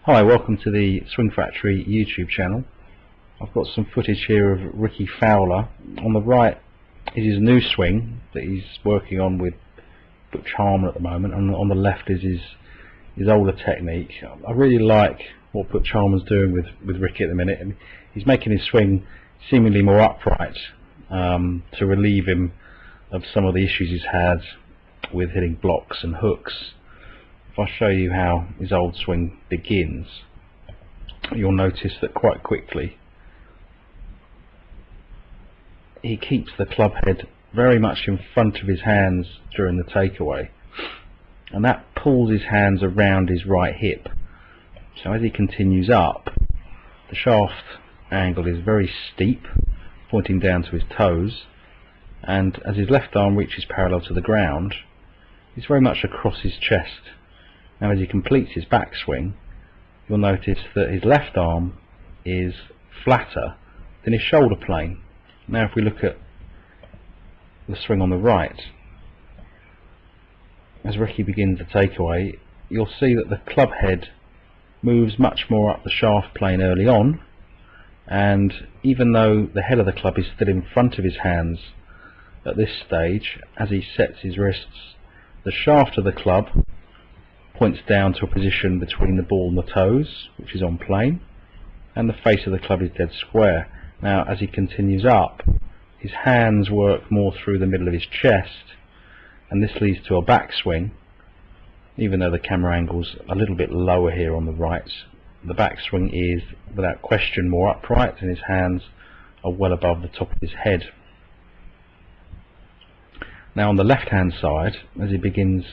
Hi, welcome to the Swing Factory YouTube channel. I've got some footage here of Ricky Fowler. On the right is his new swing that he's working on with Butch Harmon at the moment, and on the left is his older technique. I really like what Butch Harmon's doing with Ricky at the minute, and he's making his swing seemingly more upright to relieve him of some of the issues he's had with hitting blocks and hooks. If I show you how his old swing begins, you'll notice that quite quickly he keeps the club head very much in front of his hands during the takeaway, and that pulls his hands around his right hip. So as he continues up, the shaft angle is very steep, pointing down to his toes, and as his left arm reaches parallel to the ground, he's very much across his chest. Now as he completes his backswing, you'll notice that his left arm is flatter than his shoulder plane. Now if we look at the swing on the right, as Ricky begins the takeaway, you'll see that the club head moves much more up the shaft plane early on, and even though the head of the club is still in front of his hands at this stage, as he sets his wrists, the shaft of the club points down to a position between the ball and the toes, which is on plane, and the face of the club is dead square. Now as he continues up, his hands work more through the middle of his chest, and this leads to a backswing. Even though the camera angle's a little bit lower here on the right, the backswing is without question more upright, and his hands are well above the top of his head. Now on the left hand side, as he begins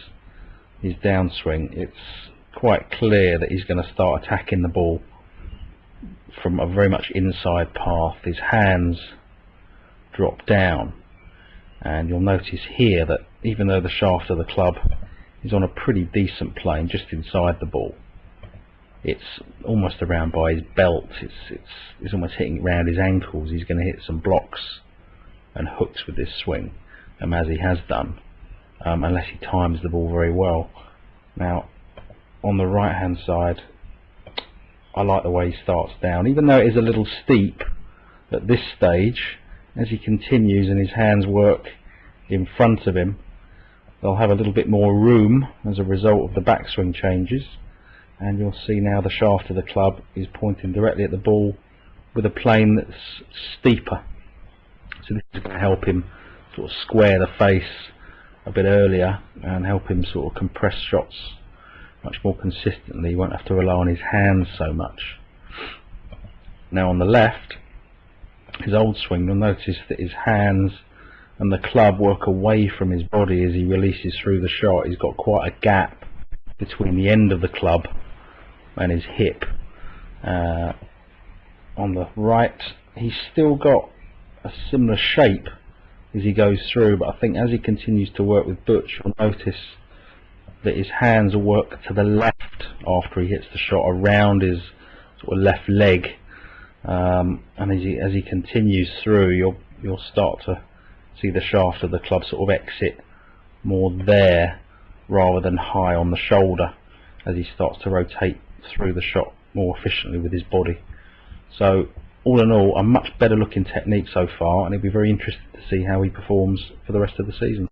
his downswing, it's quite clear that he's going to start attacking the ball from a very much inside path. His hands drop down, and you'll notice here that even though the shaft of the club is on a pretty decent plane just inside the ball, it's almost around by his belt. It's almost hitting around his ankles. He's going to hit some blocks and hooks with this swing, as he has done, unless he times the ball very well. Now on the right hand side, I like the way he starts down, even though it is a little steep at this stage. As he continues and his hands work in front of him, they'll have a little bit more room as a result of the backswing changes, and you'll see now the shaft of the club is pointing directly at the ball with a plane that's steeper. So this is going to help him sort of square the face a bit earlier and help him sort of compress shots much more consistently. He won't have to rely on his hands so much. Now on the left, his old swing, you'll notice that his hands and the club work away from his body as he releases through the shot. He's got quite a gap between the end of the club and his hip. On the right, he's still got a similar shape as he goes through, but I think as he continues to work with Butch, you'll notice that his hands will work to the left after he hits the shot, around his sort of left leg, and as he continues through, you'll start to see the shaft of the club sort of exit more there rather than high on the shoulder, as he starts to rotate through the shot more efficiently with his body. So all in all, a much better looking technique so far, and it'll be very interesting to see how he performs for the rest of the season.